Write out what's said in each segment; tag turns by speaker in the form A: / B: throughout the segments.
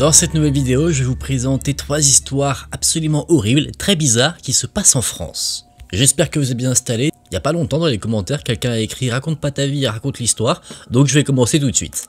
A: Dans cette nouvelle vidéo, je vais vous présenter 3 histoires absolument horribles, très bizarres, qui se passent en France. J'espère que vous êtes bien installés. Il n'y a pas longtemps dans les commentaires, quelqu'un a écrit « Raconte pas ta vie, raconte l'histoire », donc je vais commencer tout de suite.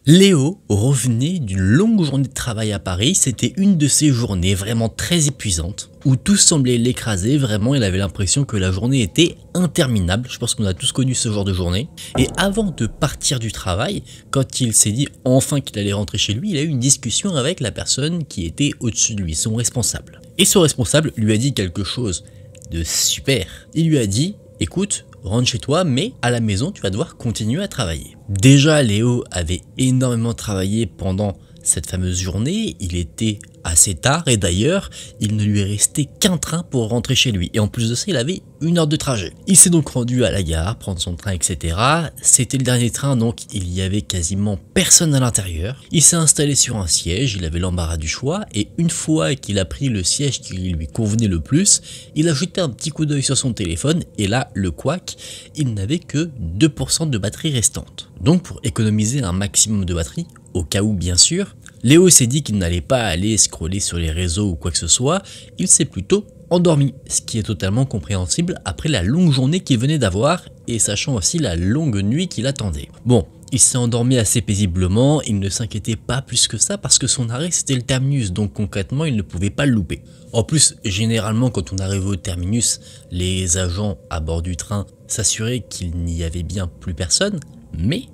A: Léo revenait d'une longue journée de travail à Paris, c'était une de ces journées vraiment très épuisantes, où tout semblait l'écraser, vraiment il avait l'impression que la journée était interminable, je pense qu'on a tous connu ce genre de journée. Et avant de partir du travail, quand il s'est dit enfin qu'il allait rentrer chez lui, il a eu une discussion avec la personne qui était au-dessus de lui, son responsable. Et son responsable lui a dit quelque chose de super, il lui a dit « Écoute, rentre chez toi, mais à la maison, tu vas devoir continuer à travailler. » Déjà, Léo avait énormément travaillé pendant cette fameuse journée, il était assez tard et d'ailleurs, il ne lui est resté qu'un train pour rentrer chez lui. Et en plus de ça, il avait 1 heure de trajet. Il s'est donc rendu à la gare, prendre son train, etc. C'était le dernier train, donc il y avait quasiment personne à l'intérieur. Il s'est installé sur un siège, il avait l'embarras du choix, et une fois qu'il a pris le siège qui lui convenait le plus, il a jeté un petit coup d'œil sur son téléphone, et là, le couac, il n'avait que 2% de batterie restante. Donc pour économiser un maximum de batterie, au cas où bien sûr, Léo s'est dit qu'il n'allait pas aller scroller sur les réseaux ou quoi que ce soit, il s'est plutôt endormi, ce qui est totalement compréhensible après la longue journée qu'il venait d'avoir et sachant aussi la longue nuit qu'il attendait. Bon, il s'est endormi assez paisiblement, il ne s'inquiétait pas plus que ça parce que son arrêt c'était le terminus, donc concrètement il ne pouvait pas le louper. En plus, généralement quand on arrivait au terminus, les agents à bord du train s'assuraient qu'il n'y avait bien plus personne, mais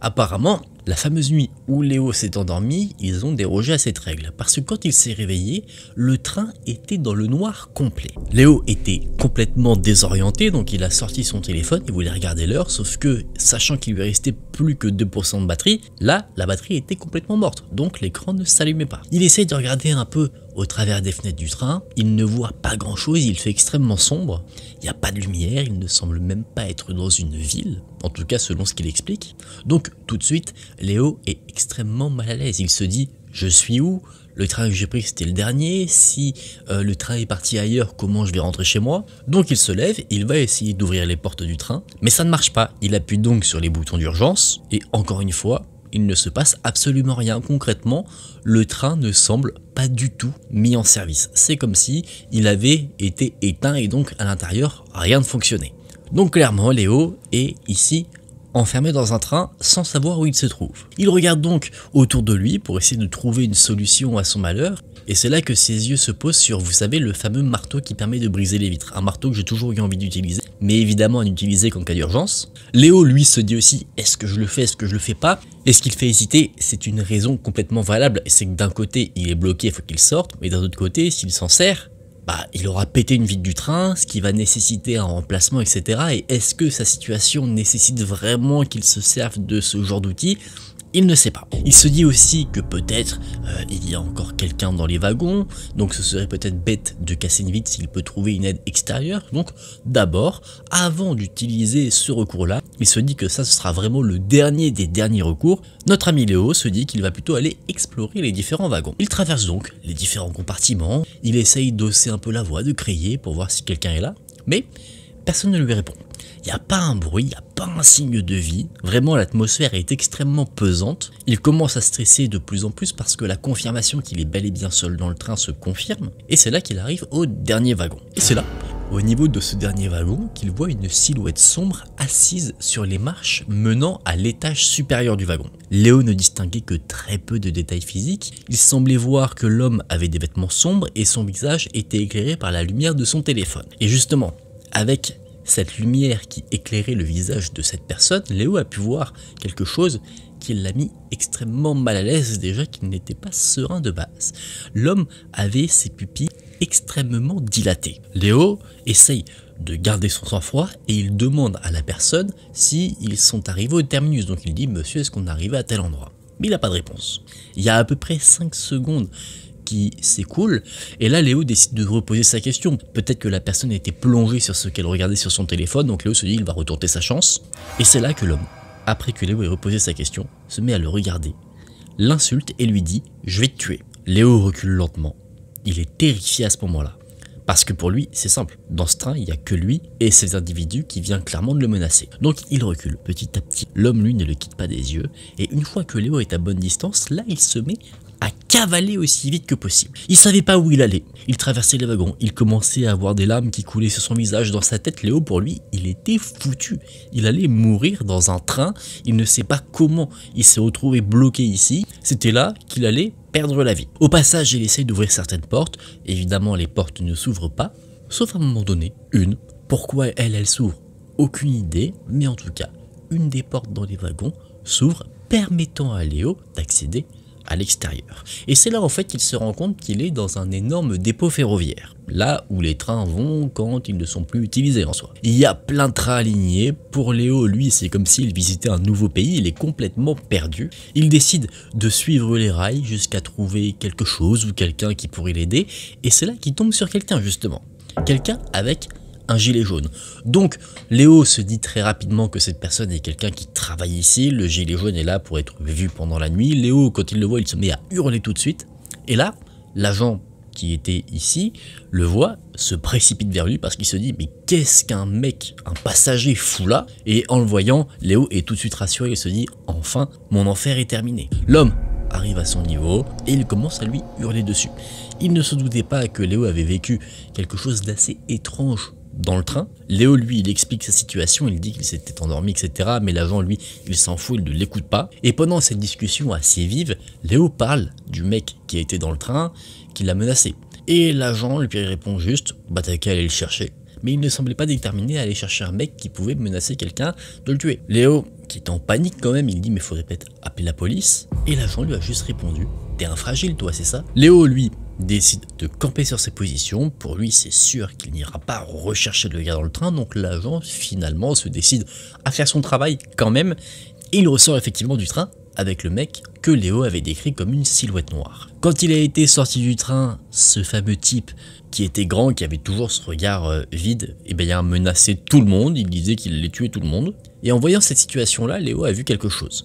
A: apparemment, la fameuse nuit où Léo s'est endormi, ils ont dérogé à cette règle, parce que quand il s'est réveillé, le train était dans le noir complet. Léo était complètement désorienté, donc il a sorti son téléphone, il voulait regarder l'heure, sauf que, sachant qu'il lui restait plus que 2% de batterie, là, la batterie était complètement morte, donc l'écran ne s'allumait pas. Il essaye de regarder un peu au travers des fenêtres du train, il ne voit pas grand chose, il fait extrêmement sombre, il n'y a pas de lumière, il ne semble même pas être dans une ville, en tout cas selon ce qu'il explique. Donc tout de suite, Léo est extrêmement mal à l'aise, il se dit « je suis où ? Le train que j'ai pris c'était le dernier, si le train est parti ailleurs, comment je vais rentrer chez moi ?» Donc il se lève, il va essayer d'ouvrir les portes du train, mais ça ne marche pas, il appuie donc sur les boutons d'urgence, et encore une fois, il ne se passe absolument rien. Concrètement, le train ne semble pas du tout mis en service. C'est comme si il avait été éteint et donc à l'intérieur, rien ne fonctionnait. Donc clairement, Léo est ici enfermé dans un train sans savoir où il se trouve. Il regarde donc autour de lui pour essayer de trouver une solution à son malheur. Et c'est là que ses yeux se posent sur, vous savez, le fameux marteau qui permet de briser les vitres. Un marteau que j'ai toujours eu envie d'utiliser, mais évidemment à n'utiliser qu'en cas d'urgence. Léo, lui, se dit aussi, est-ce que je le fais, est-ce que je le fais pas? Et ce qu'il fait hésiter, c'est une raison complètement valable. C'est que d'un côté, il est bloqué, il faut qu'il sorte, mais d'un autre côté, s'il s'en sert, il aura pété une vitre du train, ce qui va nécessiter un remplacement, etc. Et est-ce que sa situation nécessite vraiment qu'il se serve de ce genre d'outil? Il ne sait pas. Il se dit aussi que peut-être il y a encore quelqu'un dans les wagons, donc ce serait peut-être bête de casser une vitre s'il peut trouver une aide extérieure. Donc d'abord, avant d'utiliser ce recours-là, il se dit que ça ce sera vraiment le dernier des derniers recours. Notre ami Léo se dit qu'il va plutôt aller explorer les différents wagons. Il traverse donc les différents compartiments, il essaye d'hausser un peu la voix, de crier pour voir si quelqu'un est là, mais personne ne lui répond. Il n'y a pas un bruit, il n'y a pas un signe de vie, vraiment l'atmosphère est extrêmement pesante. Il commence à stresser de plus en plus parce que la confirmation qu'il est bel et bien seul dans le train se confirme, et c'est là qu'il arrive au dernier wagon. Et c'est là, au niveau de ce dernier wagon, qu'il voit une silhouette sombre assise sur les marches menant à l'étage supérieur du wagon. Léo ne distinguait que très peu de détails physiques, il semblait voir que l'homme avait des vêtements sombres et son visage était éclairé par la lumière de son téléphone. Et justement, avec cette lumière qui éclairait le visage de cette personne, Léo a pu voir quelque chose qui l'a mis extrêmement mal à l'aise, déjà qu'il n'était pas serein de base. L'homme avait ses pupilles extrêmement dilatées. Léo essaye de garder son sang-froid et il demande à la personne s'ils sont arrivés au terminus. Donc il dit « Monsieur, est-ce qu'on est arrivé à tel endroit ?» Mais il n'a pas de réponse. Il y a à peu près 5 secondes qui s'écoule, et là Léo décide de reposer sa question. Peut-être que la personne était plongée sur ce qu'elle regardait sur son téléphone, donc Léo se dit il va retenter sa chance, et c'est là que l'homme, après que Léo ait reposé sa question, se met à le regarder, l'insulte et lui dit « je vais te tuer ». Léo recule lentement, il est terrifié à ce moment-là, Parce que pour lui, c'est simple. Dans ce train, il n'y a que lui et ces individus qui viennent clairement de le menacer. Donc il recule petit à petit. L'homme, lui, ne le quitte pas des yeux. Et une fois que Léo est à bonne distance, là, il se met à cavaler aussi vite que possible. Il savait pas où il allait. Il traversait les wagons. Il commençait à avoir des larmes qui coulaient sur son visage. Dans sa tête, Léo, pour lui, il était foutu. Il allait mourir dans un train. Il ne sait pas comment il s'est retrouvé bloqué ici. C'était là qu'il allait perdre la vie. Au passage, il essaye d'ouvrir certaines portes. Évidemment, les portes ne s'ouvrent pas. Sauf à un moment donné, une. Pourquoi elle s'ouvre? Aucune idée. Mais en tout cas, une des portes dans les wagons s'ouvre, permettant à Léo d'accéder à l'extérieur. Et c'est là en fait qu'il se rend compte qu'il est dans un énorme dépôt ferroviaire, là où les trains vont quand ils ne sont plus utilisés en soi. Il y a plein de trains alignés. Pour Léo, lui, c'est comme s'il visitait un nouveau pays, il est complètement perdu. Il décide de suivre les rails jusqu'à trouver quelque chose ou quelqu'un qui pourrait l'aider, et c'est là qu'il tombe sur quelqu'un justement. Quelqu'un avec un gilet jaune. Donc Léo se dit très rapidement que cette personne est quelqu'un qui travaille ici. Le gilet jaune est là pour être vu pendant la nuit. Léo, quand il le voit, il se met à hurler tout de suite. Et là, l'agent qui était ici le voit, se précipite vers lui parce qu'il se dit mais qu'est-ce qu'un mec, un passager fout là? Et en le voyant, Léo est tout de suite rassuré et se dit enfin mon enfer est terminé. L'homme arrive à son niveau et il commence à lui hurler dessus. Il ne se doutait pas que Léo avait vécu quelque chose d'assez étrange dans le train. Léo, lui, il explique sa situation, il dit qu'il s'était endormi, etc. Mais l'agent, lui, il s'en fout, il ne l'écoute pas. Et pendant cette discussion assez vive, Léo parle du mec qui était dans le train, qui l'a menacé. Et l'agent lui répond juste, bah t'as qu'à aller le chercher. Mais il ne semblait pas déterminé à aller chercher un mec qui pouvait menacer quelqu'un de le tuer. Léo, qui est en panique quand même, il dit mais faudrait peut-être appeler la police. Et l'agent lui a juste répondu, t'es un fragile toi, c'est ça? Léo, lui, décide de camper sur ses positions. Pour lui, c'est sûr qu'il n'ira pas rechercher le gars dans le train, donc l'agent finalement se décide à faire son travail quand même, et il ressort effectivement du train avec le mec que Léo avait décrit comme une silhouette noire. Quand il a été sorti du train, ce fameux type qui était grand, qui avait toujours ce regard vide, et bien il a menacé tout le monde, il disait qu'il allait tuer tout le monde. Et en voyant cette situation-là, Léo a vu quelque chose.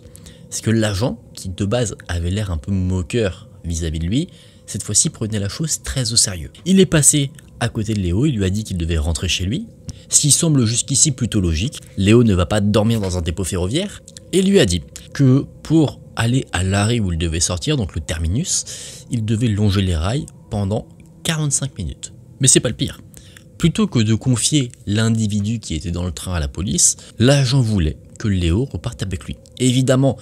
A: C'est que l'agent, qui de base avait l'air un peu moqueur vis-à-vis de lui, cette fois-ci prenait la chose très au sérieux. Il est passé à côté de Léo, il lui a dit qu'il devait rentrer chez lui, ce qui semble jusqu'ici plutôt logique. Léo ne va pas dormir dans un dépôt ferroviaire, et lui a dit que pour aller à l'arrêt où il devait sortir, donc le terminus, il devait longer les rails pendant 45 minutes. Mais c'est pas le pire. Plutôt que de confier l'individu qui était dans le train à la police, l'agent voulait que Léo reparte avec lui. Évidemment,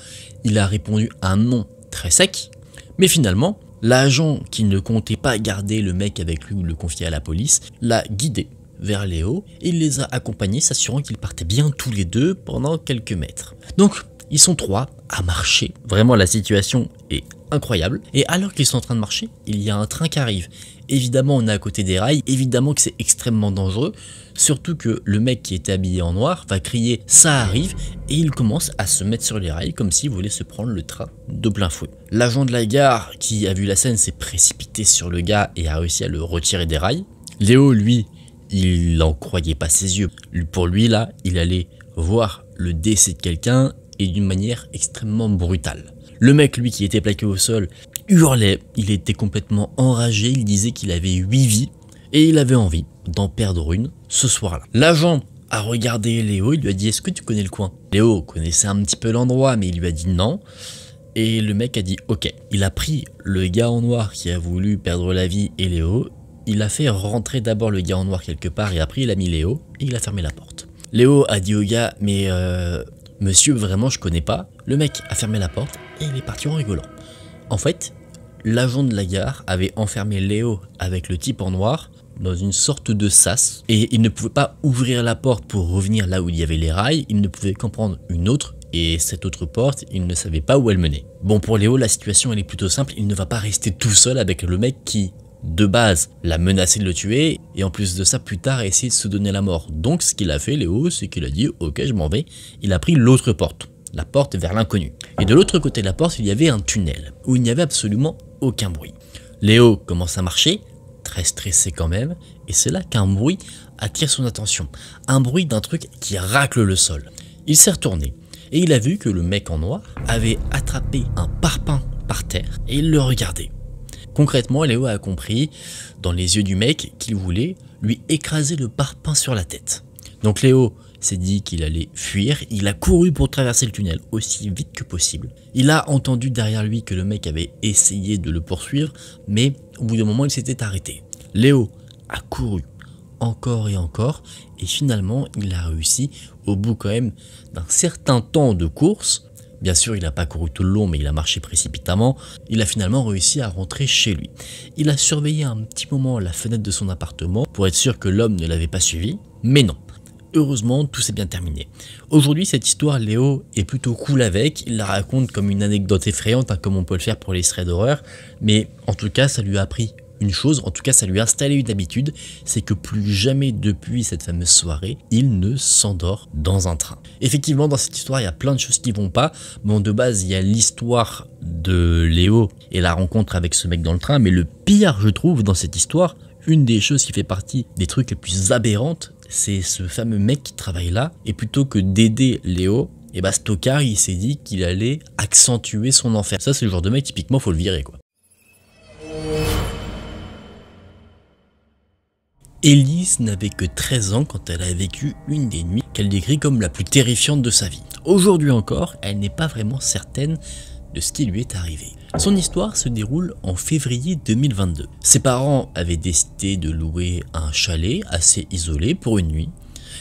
A: il a répondu un non très sec, mais finalement, l'agent qui ne comptait pas garder le mec avec lui ou le confier à la police, l'a guidé vers Léo et il les a accompagnés, s'assurant qu'ils partaient bien tous les deux pendant quelques mètres. Donc, ils sont trois à marcher. Vraiment, la situation est incroyable. Et alors qu'ils sont en train de marcher, il y a un train qui arrive. Évidemment, on est à côté des rails. Évidemment que c'est extrêmement dangereux. Surtout que le mec qui était habillé en noir va crier « ça arrive » et il commence à se mettre sur les rails comme s'il voulait se prendre le train de plein fouet. L'agent de la gare qui a vu la scène s'est précipité sur le gars et a réussi à le retirer des rails. Léo, lui, il n'en croyait pas ses yeux. Pour lui, là, il allait voir le décès de quelqu'un et d'une manière extrêmement brutale. Le mec, lui, qui était plaqué au sol, hurlait, il était complètement enragé, il disait qu'il avait 8 vies et il avait envie d'en perdre une ce soir-là. L'agent a regardé Léo, il lui a dit « Est-ce que tu connais le coin ?» Léo connaissait un petit peu l'endroit, mais il lui a dit non. Et le mec a dit « Ok ». Il a pris le gars en noir qui a voulu perdre la vie et Léo, il a fait rentrer d'abord le gars en noir quelque part et après il a mis Léo et il a fermé la porte. Léo a dit au gars « Mais monsieur, vraiment je connais pas ». Le mec a fermé la porte et il est parti en rigolant. En fait, l'agent de la gare avait enfermé Léo avec le type en noir dans une sorte de sas et il ne pouvait pas ouvrir la porte pour revenir là où il y avait les rails, il ne pouvait qu'en prendre une autre et cette autre porte, il ne savait pas où elle menait. Bon, pour Léo, la situation elle est plutôt simple, il ne va pas rester tout seul avec le mec qui, de base, l'a menacé de le tuer et en plus de ça, plus tard, a essayé de se donner la mort. Donc ce qu'il a fait, Léo, c'est qu'il a dit « Ok, je m'en vais », il a pris l'autre porte, la porte vers l'inconnu. Et de l'autre côté de la porte, il y avait un tunnel où il n'y avait absolument aucun bruit. Léo commence à marcher, très stressé quand même, et c'est là qu'un bruit attire son attention. Un bruit d'un truc qui racle le sol. Il s'est retourné et il a vu que le mec en noir avait attrapé un parpaing par terre et il le regardait. Concrètement, Léo a compris, dans les yeux du mec, qu'il voulait lui écraser le parpaing sur la tête. Donc Léo s'est dit qu'il allait fuir, il a couru pour traverser le tunnel aussi vite que possible. Il a entendu derrière lui que le mec avait essayé de le poursuivre, mais au bout d'un moment il s'était arrêté. Léo a couru encore et encore, et finalement il a réussi au bout quand même d'un certain temps de course. Bien sûr, il n'a pas couru tout le long, mais il a marché précipitamment. Il a finalement réussi à rentrer chez lui. Il a surveillé un petit moment la fenêtre de son appartement pour être sûr que l'homme ne l'avait pas suivi, mais non. Heureusement, tout s'est bien terminé. Aujourd'hui, cette histoire, Léo est plutôt cool avec. Il la raconte comme une anecdote effrayante, comme on peut le faire pour les threads d'horreur. Mais en tout cas, ça lui a appris une chose, en tout cas ça lui a installé une habitude, c'est que plus jamais depuis cette fameuse soirée, il ne s'endort dans un train. Effectivement, dans cette histoire, il y a plein de choses qui vont pas. Bon, de base, il y a l'histoire de Léo et la rencontre avec ce mec dans le train, mais le pire, je trouve, dans cette histoire, une des choses qui fait partie des trucs les plus aberrantes, c'est ce fameux mec qui travaille là, et plutôt que d'aider Léo, et bah Stockard, il s'est dit qu'il allait accentuer son enfer. Ça, c'est le genre de mec, typiquement, faut le virer, quoi. Élise n'avait que 13 ans quand elle a vécu une des nuits qu'elle décrit comme la plus terrifiante de sa vie. Aujourd'hui encore, elle n'est pas vraiment certaine de ce qui lui est arrivé. Son histoire se déroule en février 2022. Ses parents avaient décidé de louer un chalet assez isolé pour une nuit.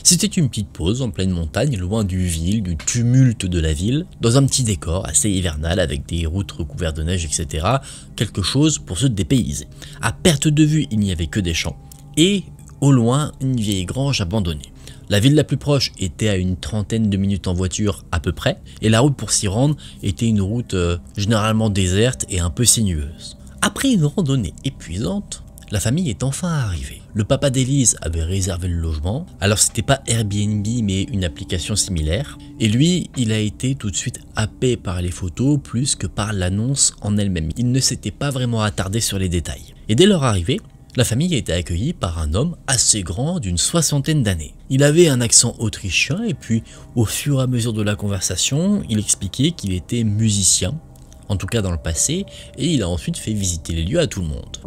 A: C'était une petite pause en pleine montagne, loin du tumulte de la ville, dans un petit décor assez hivernal avec des routes recouvertes de neige, etc. Quelque chose pour se dépayser. À perte de vue, il n'y avait que des champs. Et au loin, une vieille grange abandonnée. La ville la plus proche était à une trentaine de minutes en voiture à peu près, et la route pour s'y rendre était une route généralement déserte et un peu sinueuse. Après une randonnée épuisante, la famille est enfin arrivée. Le papa d'Élise avait réservé le logement, alors c'était pas Airbnb mais une application similaire, et lui, il a été tout de suite happé par les photos plus que par l'annonce en elle-même. Il ne s'était pas vraiment attardé sur les détails. Et dès leur arrivée, la famille a été accueillie par un homme assez grand d'une 60aine d'années. Il avait un accent autrichien et puis au fur et à mesure de la conversation, il expliquait qu'il était musicien, en tout cas dans le passé, et il a ensuite fait visiter les lieux à tout le monde.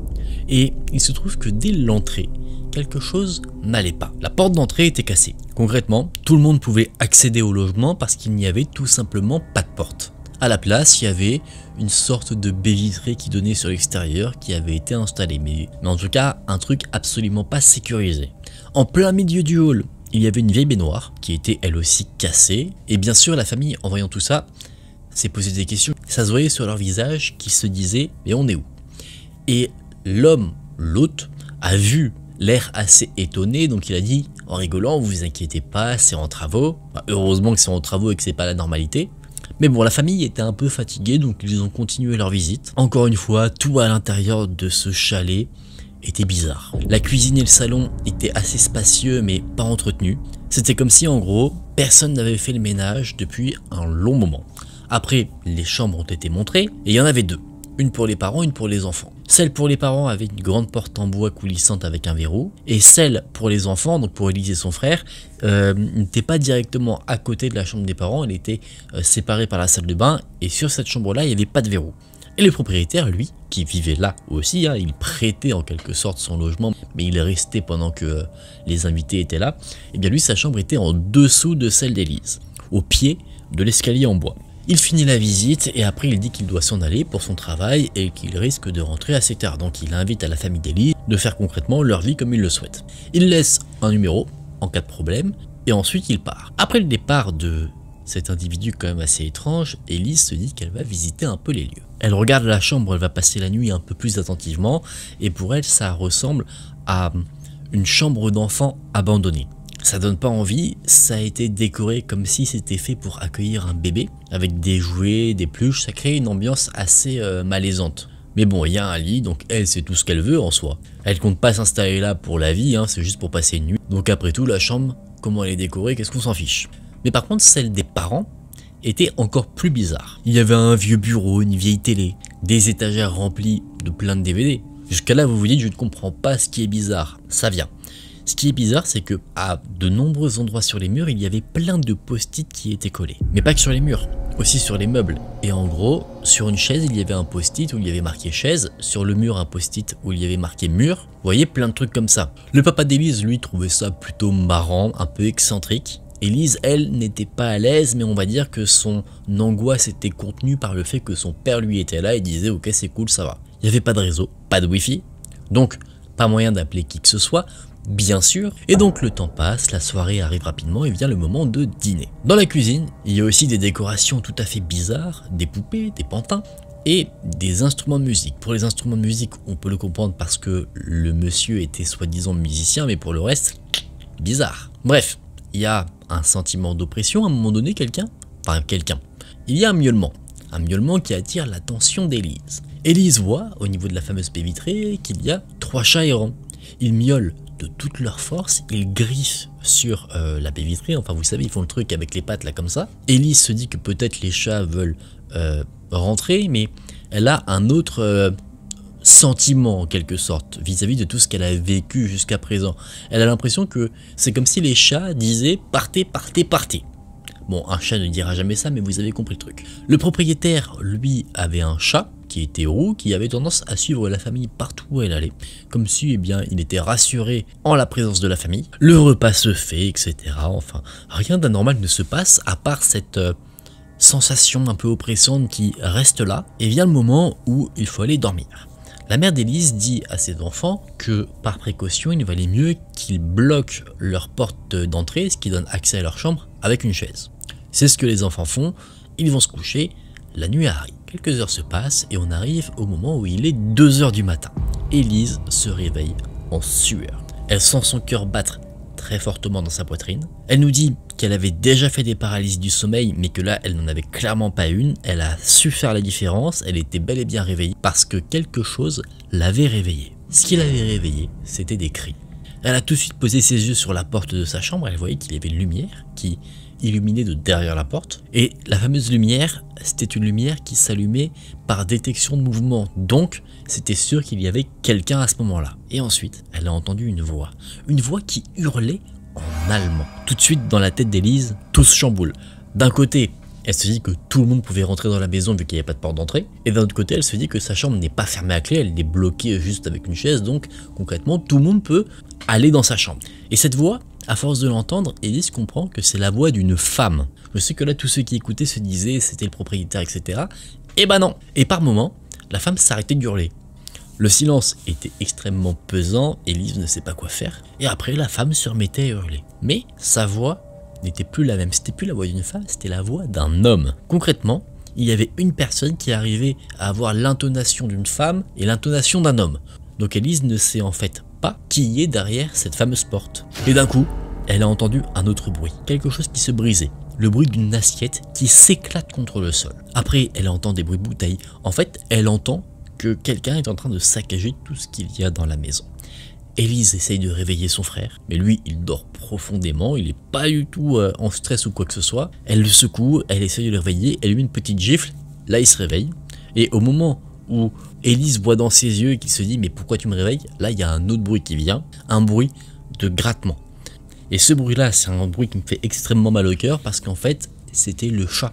A: Et il se trouve que dès l'entrée, quelque chose n'allait pas. La porte d'entrée était cassée. Concrètement, tout le monde pouvait accéder au logement parce qu'il n'y avait tout simplement pas de porte. À la place, il y avait une sorte de baie vitrée qui donnait sur l'extérieur qui avait été installée, mais en tout cas un truc absolument pas sécurisé. En plein milieu du hall, il y avait une vieille baignoire qui était elle aussi cassée, et bien sûr la famille en voyant tout ça s'est posé des questions. Ça se voyait sur leur visage qui se disait mais on est où? Et l'hôte, a vu l'air assez étonné, donc il a dit en rigolant, vous inquiétez pas, c'est en travaux. Enfin, heureusement que c'est en travaux et que c'est pas la normalité. Mais bon, la famille était un peu fatiguée, donc ils ont continué leur visite. Encore une fois, tout à l'intérieur de ce chalet était bizarre. La cuisine et le salon étaient assez spacieux, mais pas entretenus. C'était comme si, en gros, personne n'avait fait le ménage depuis un long moment. Après, les chambres ont été montrées, et il y en avait deux. Une pour les parents, une pour les enfants. Celle pour les parents avait une grande porte en bois coulissante avec un verrou, et celle pour les enfants, donc pour Élise et son frère, n'était pas directement à côté de la chambre des parents, elle était séparée par la salle de bain, et sur cette chambre-là, il n'y avait pas de verrou. Et le propriétaire, lui, qui vivait là aussi, il prêtait en quelque sorte son logement, mais il est resté pendant que les invités étaient là, et bien lui, sa chambre était en dessous de celle d'Élise, au pied de l'escalier en bois. Il finit la visite et après il dit qu'il doit s'en aller pour son travail et qu'il risque de rentrer assez tard. Donc il invite à la famille d'Élise de faire concrètement leur vie comme il le souhaite. Il laisse un numéro en cas de problème et ensuite il part. Après le départ de cet individu quand même assez étrange, Élise se dit qu'elle va visiter un peu les lieux. Elle regarde la chambre, elle va passer la nuit un peu plus attentivement et pour elle ça ressemble à une chambre d'enfant abandonnée. Ça donne pas envie, ça a été décoré comme si c'était fait pour accueillir un bébé, avec des jouets, des peluches, ça crée une ambiance assez malaisante. Mais bon, il y a un lit, donc elle c'est tout ce qu'elle veut en soi. Elle compte pas s'installer là pour la vie, c'est juste pour passer une nuit. Donc après tout, la chambre, comment elle est décorée, qu'est-ce qu'on s'en fiche. Mais par contre, celle des parents était encore plus bizarre. Il y avait un vieux bureau, une vieille télé, des étagères remplies de plein de DVD. Jusqu'à là, vous vous dites, je ne comprends pas ce qui est bizarre, ça vient. Ce qui est bizarre, c'est que à de nombreux endroits sur les murs, il y avait plein de post-it qui étaient collés. Mais pas que sur les murs. aussi sur les meubles. Et en gros, sur une chaise, il y avait un post-it où il y avait marqué chaise, sur le mur un post-it où il y avait marqué mur. Vous voyez, plein de trucs comme ça. Le papa d'Élise, lui, trouvait ça plutôt marrant, un peu excentrique. Élise, elle, n'était pas à l'aise, mais on va dire que son angoisse était contenue par le fait que son père, lui, était là et disait « Ok, c'est cool, ça va ». Il n'y avait pas de réseau, pas de wifi, donc pas moyen d'appeler qui que ce soit, bien sûr. Et donc le temps passe, la soirée arrive rapidement et vient le moment de dîner. Dans la cuisine, il y a aussi des décorations tout à fait bizarres, des poupées, des pantins et des instruments de musique. Pour les instruments de musique, on peut le comprendre parce que le monsieur était soi-disant musicien, mais pour le reste, bizarre. Bref, il y a un sentiment d'oppression à un moment donné, il y a un miaulement qui attire l'attention d'Élise. Élise voit, au niveau de la fameuse baie vitrée, qu'il y a 3 chats errants. Ils miaulent de toute leur force, ils griffent sur la baie vitrée, enfin vous savez, ils font le truc avec les pattes là comme ça. Élise se dit que peut-être les chats veulent rentrer, mais elle a un autre sentiment en quelque sorte vis-à-vis de tout ce qu'elle a vécu jusqu'à présent. Elle a l'impression que c'est comme si les chats disaient « partez, partez, partez ». Bon, un chat ne dira jamais ça, mais vous avez compris le truc. Le propriétaire, lui, avait un chat qui était roux, qui avait tendance à suivre la famille partout où elle allait, comme si, eh bien, il était rassuré en la présence de la famille. Le repas se fait, etc. Enfin, rien d'anormal ne se passe, à part cette sensation un peu oppressante qui reste là, et vient le moment où il faut aller dormir. La mère d'Élise dit à ses enfants que, par précaution, il valait mieux qu'ils bloquent leur porte d'entrée, ce qui donne accès à leur chambre, avec une chaise. C'est ce que les enfants font, ils vont se coucher, la nuit arrive. Quelques heures se passent et on arrive au moment où il est 2 h du matin. Élise se réveille en sueur. Elle sent son cœur battre très fortement dans sa poitrine. Elle nous dit qu'elle avait déjà fait des paralysies du sommeil, mais que là, elle n'en avait clairement pas une. Elle a su faire la différence, elle était bel et bien réveillée parce que quelque chose l'avait réveillée. Ce qui l'avait réveillée, c'était des cris. Elle a tout de suite posé ses yeux sur la porte de sa chambre, elle voyait qu'il y avait une lumière qui illuminait de derrière la porte. Et la fameuse lumière, c'était une lumière qui s'allumait par détection de mouvement. Donc, c'était sûr qu'il y avait quelqu'un à ce moment-là. Et ensuite, elle a entendu une voix qui hurlait en allemand. Tout de suite, dans la tête d'Élise, tout se chamboule. D'un côté, elle se dit que tout le monde pouvait rentrer dans la maison vu qu'il n'y avait pas de porte d'entrée. Et d'un autre côté, elle se dit que sa chambre n'est pas fermée à clé, elle est bloquée juste avec une chaise. Donc, concrètement, tout le monde peut aller dans sa chambre. Et cette voix, à force de l'entendre, Élise comprend que c'est la voix d'une femme. Je sais que là, tous ceux qui écoutaient se disaient c'était le propriétaire, etc. Et bah non. Et par moments, la femme s'arrêtait d'hurler. Le silence était extrêmement pesant, Élise ne sait pas quoi faire. Et après, la femme se remettait à hurler. Mais sa voix n'était plus la même. C'était plus la voix d'une femme, c'était la voix d'un homme. Concrètement, il y avait une personne qui arrivait à avoir l'intonation d'une femme et l'intonation d'un homme. Donc Élise ne sait en fait pas qui est derrière cette fameuse porte. Et d'un coup, elle a entendu un autre bruit, quelque chose qui se brisait. Le bruit d'une assiette qui s'éclate contre le sol. Après, elle entend des bruits de bouteilles. En fait, elle entend que quelqu'un est en train de saccager tout ce qu'il y a dans la maison. Élise essaye de réveiller son frère, mais lui, il dort profondément, il n'est pas du tout en stress ou quoi que ce soit. Elle le secoue, elle essaye de le réveiller, elle lui met une petite gifle, là il se réveille. Et au moment où Élise voit dans ses yeux et qu'il se dit « mais pourquoi tu me réveilles ?» Là, il y a un autre bruit qui vient, un bruit de grattement. Et ce bruit-là, c'est un bruit qui me fait extrêmement mal au cœur parce qu'en fait, c'était le chat.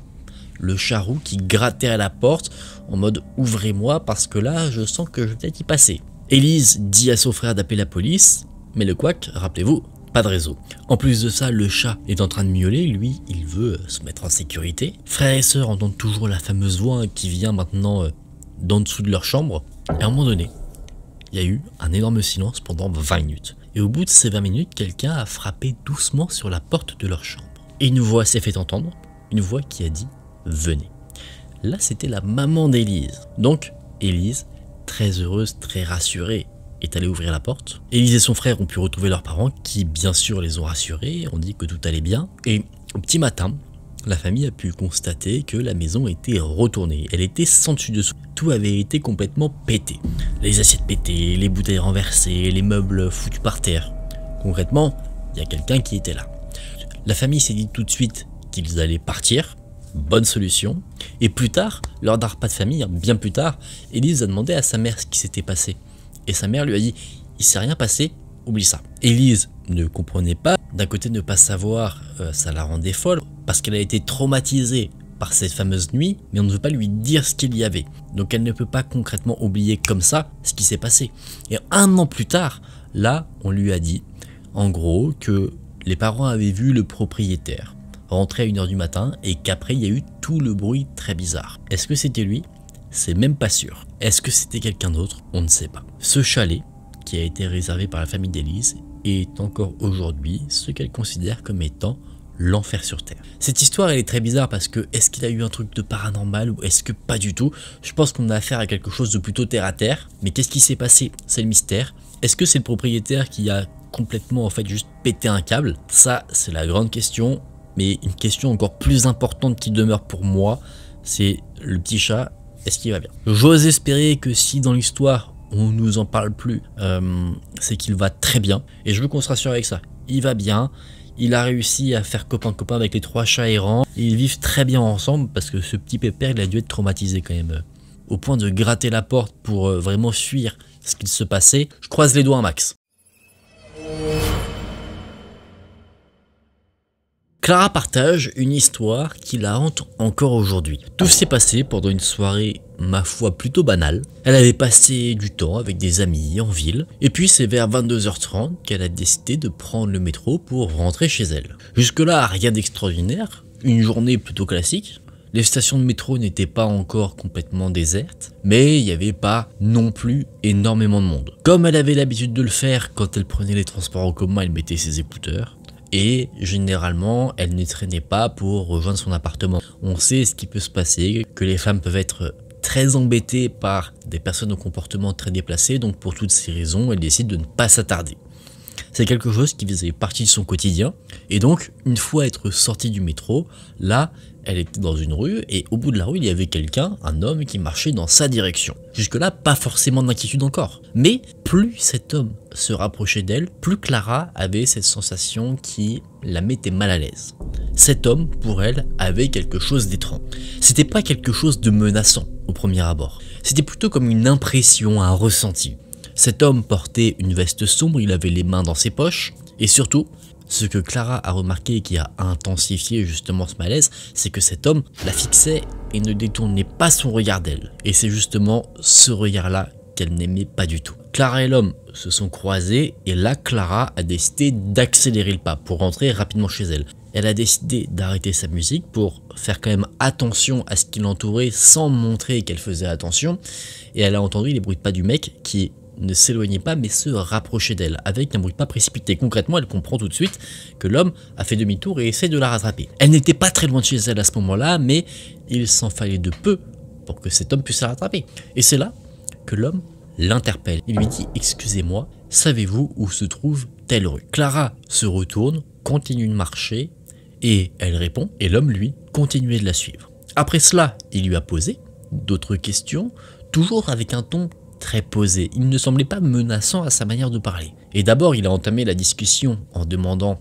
A: Le chat roux qui grattait à la porte en mode « ouvrez-moi parce que là, je sens que je vais peut-être y passer ». Élise dit à son frère d'appeler la police, mais le couac, rappelez-vous, pas de réseau. En plus de ça, le chat est en train de miauler, lui, il veut se mettre en sécurité. Frères et sœurs entendent toujours la fameuse voix qui vient maintenant d'en dessous de leur chambre. Et à un moment donné, il y a eu un énorme silence pendant 20 minutes. Et au bout de ces 20 minutes, quelqu'un a frappé doucement sur la porte de leur chambre. Et une voix s'est fait entendre, une voix qui a dit « venez ». Là, c'était la maman d'Élise. Donc, Élise, très heureuse, très rassurée, est allée ouvrir la porte. Élise et son frère ont pu retrouver leurs parents qui, bien sûr, les ont rassurés, ont dit que tout allait bien. Et au petit matin, la famille a pu constater que la maison était retournée. Elle était sans dessus-dessous. Tout avait été complètement pété. Les assiettes pétées, les bouteilles renversées, les meubles foutus par terre. Concrètement, il y a quelqu'un qui était là. La famille s'est dit tout de suite qu'ils allaient partir. Bonne solution. Et plus tard, lors d'un repas de famille, bien plus tard, Élise a demandé à sa mère ce qui s'était passé. Et sa mère lui a dit « il s'est rien passé, oublie ça ». Élise ne comprenait pas. D'un côté, ne pas savoir, ça la rendait folle, parce qu'elle a été traumatisée par cette fameuse nuit, mais on ne veut pas lui dire ce qu'il y avait. Donc elle ne peut pas concrètement oublier comme ça ce qui s'est passé. Et 1 an plus tard, là, on lui a dit, en gros, que les parents avaient vu le propriétaire rentrer à 1 h du matin et qu'après il y a eu tout le bruit très bizarre. Est-ce que c'était lui? C'est même pas sûr. Est-ce que c'était quelqu'un d'autre? On ne sait pas. Ce chalet, qui a été réservé par la famille d'Élise, est encore aujourd'hui ce qu'elle considère comme étant l'enfer sur terre. Cette histoire elle est très bizarre parce que est-ce qu'il a eu un truc de paranormal ou est-ce que pas du tout? Je pense qu'on a affaire à quelque chose de plutôt terre à terre, mais qu'est-ce qui s'est passé? C'est le mystère. Est-ce que c'est le propriétaire qui a complètement en fait juste pété un câble? Ça c'est la grande question, mais une question encore plus importante qui demeure pour moi, c'est le petit chat, est-ce qu'il va bien? J'ose espérer que si dans l'histoire on nous en parle plus, c'est qu'il va très bien, et je veux qu'on se rassure avec ça, il va bien. Il a réussi à faire copain-copain avec les 3 chats errants. Ils vivent très bien ensemble parce que ce petit pépère, il a dû être traumatisé quand même. Au point de gratter la porte pour vraiment fuir ce qu'il se passait. Je croise les doigts un max. Clara partage une histoire qui la hante encore aujourd'hui. Tout s'est passé pendant une soirée, ma foi, plutôt banale. Elle avait passé du temps avec des amis en ville, et puis c'est vers 22 h 30 qu'elle a décidé de prendre le métro pour rentrer chez elle. Jusque-là, rien d'extraordinaire, une journée plutôt classique. Les stations de métro n'étaient pas encore complètement désertes, mais il n'y avait pas non plus énormément de monde. Comme elle avait l'habitude de le faire quand elle prenait les transports en commun, elle mettait ses écouteurs. Et généralement, elle ne traînait pas pour rejoindre son appartement. On sait ce qui peut se passer, que les femmes peuvent être très embêtées par des personnes au comportement très déplacé, donc pour toutes ces raisons, elle décide de ne pas s'attarder. C'est quelque chose qui faisait partie de son quotidien, et donc une fois être sortie du métro, là, elle était dans une rue, et au bout de la rue, il y avait quelqu'un, un homme qui marchait dans sa direction. Jusque-là, pas forcément d'inquiétude encore. Mais plus cet homme se rapprochait d'elle, plus Clara avait cette sensation qui la mettait mal à l'aise. Cet homme, pour elle, avait quelque chose d'étrange. C'était pas quelque chose de menaçant au premier abord. C'était plutôt comme une impression, un ressenti. Cet homme portait une veste sombre, il avait les mains dans ses poches, et surtout, ce que Clara a remarqué et qui a intensifié justement ce malaise, c'est que cet homme la fixait et ne détournait pas son regard d'elle. Et c'est justement ce regard-là qu'elle n'aimait pas du tout. Clara et l'homme se sont croisés et là, Clara a décidé d'accélérer le pas pour rentrer rapidement chez elle. Elle a décidé d'arrêter sa musique pour faire quand même attention à ce qui l'entourait sans montrer qu'elle faisait attention. Et elle a entendu les bruits de pas du mec qui ne s'éloignait pas mais se rapprochait d'elle avec un bruit de pas précipité. Concrètement, elle comprend tout de suite que l'homme a fait demi-tour et essaie de la rattraper. Elle n'était pas très loin de chez elle à ce moment-là, mais il s'en fallait de peu pour que cet homme puisse la rattraper. Et c'est là que l'homme l'interpelle. Il lui dit « Excusez-moi, savez-vous où se trouve telle rue ?» Clara se retourne, continue de marcher et elle répond et l'homme, lui, continuait de la suivre. Après cela, il lui a posé d'autres questions, toujours avec un ton très posé. Il ne semblait pas menaçant à sa manière de parler. Et d'abord, il a entamé la discussion en demandant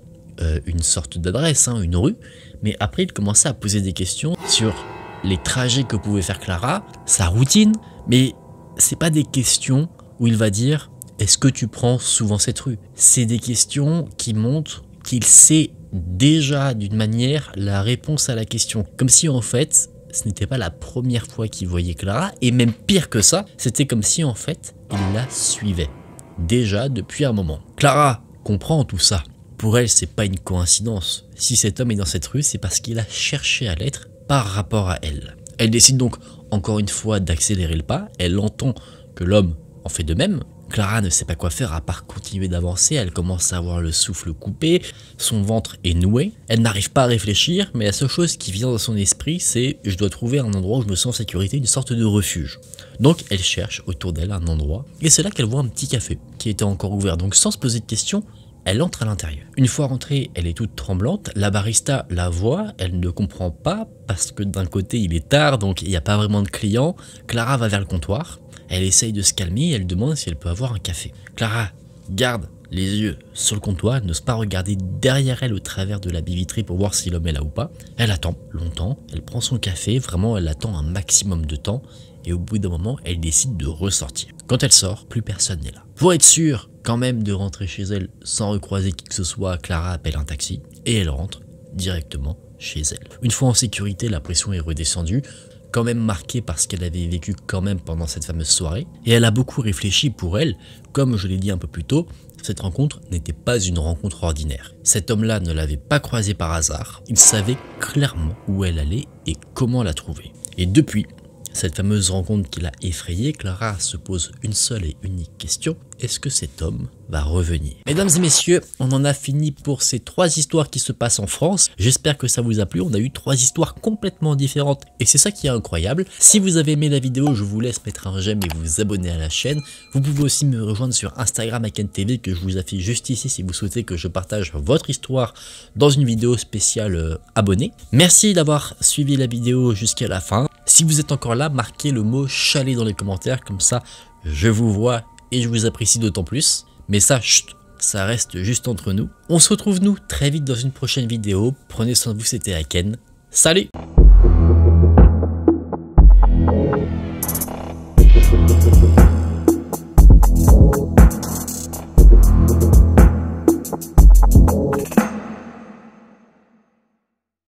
A: une sorte d'adresse, une rue, mais après, il commençait à poser des questions sur les trajets que pouvait faire Clara, sa routine, mais c'est pas des questions où il va dire « Est-ce que tu prends souvent cette rue ?» C'est des questions qui montrent qu'il sait déjà d'une manière la réponse à la question. Comme si en fait, ce n'était pas la première fois qu'il voyait Clara, et même pire que ça, c'était comme si en fait, il la suivait. Déjà depuis un moment. Clara comprend tout ça. Pour elle, c'est pas une coïncidence. Si cet homme est dans cette rue, c'est parce qu'il a cherché à l'être par rapport à elle. Elle décide donc encore une fois d'accélérer le pas, elle entend que l'homme en fait de même. Clara ne sait pas quoi faire à part continuer d'avancer, elle commence à avoir le souffle coupé, son ventre est noué, elle n'arrive pas à réfléchir, mais la seule chose qui vient dans son esprit c'est « je dois trouver un endroit où je me sens en sécurité, une sorte de refuge ». Donc elle cherche autour d'elle un endroit, et c'est là qu'elle voit un petit café qui était encore ouvert, donc sans se poser de questions, elle entre à l'intérieur. Une fois rentrée, elle est toute tremblante, la barista la voit, elle ne comprend pas parce que d'un côté il est tard donc il n'y a pas vraiment de clients. Clara va vers le comptoir, elle essaye de se calmer et elle demande si elle peut avoir un café. Clara garde les yeux sur le comptoir, elle n'ose pas regarder derrière elle au travers de la baie vitrée pour voir si l'homme est là ou pas. Elle attend longtemps, elle prend son café, vraiment elle attend un maximum de temps et au bout d'un moment elle décide de ressortir. Quand elle sort, plus personne n'est là. Pour être sûre quand même de rentrer chez elle sans recroiser qui que ce soit, Clara appelle un taxi et elle rentre directement chez elle. Une fois en sécurité, la pression est redescendue, quand même marquée par ce qu'elle avait vécu quand même pendant cette fameuse soirée. Et elle a beaucoup réfléchi pour elle, comme je l'ai dit un peu plus tôt, cette rencontre n'était pas une rencontre ordinaire. Cet homme-là ne l'avait pas croisée par hasard, il savait clairement où elle allait et comment la trouver. Et depuis cette fameuse rencontre qui l'a effrayée, Clara se pose une seule et unique question: est-ce que cet homme va revenir? Mesdames et messieurs, on en a fini pour ces 3 histoires qui se passent en France. J'espère que ça vous a plu. On a eu 3 histoires complètement différentes et c'est ça qui est incroyable. Si vous avez aimé la vidéo, je vous laisse mettre un j'aime et vous abonner à la chaîne. Vous pouvez aussi me rejoindre sur Instagram AkenTV que je vous affiche juste ici si vous souhaitez que je partage votre histoire dans une vidéo spéciale abonnée. Merci d'avoir suivi la vidéo jusqu'à la fin. Si vous êtes encore là, marquez le mot chalet dans les commentaires, comme ça je vous vois et je vous apprécie d'autant plus. Mais ça, chut, ça reste juste entre nous. On se retrouve nous très vite dans une prochaine vidéo. Prenez soin de vous, c'était Aken. Salut!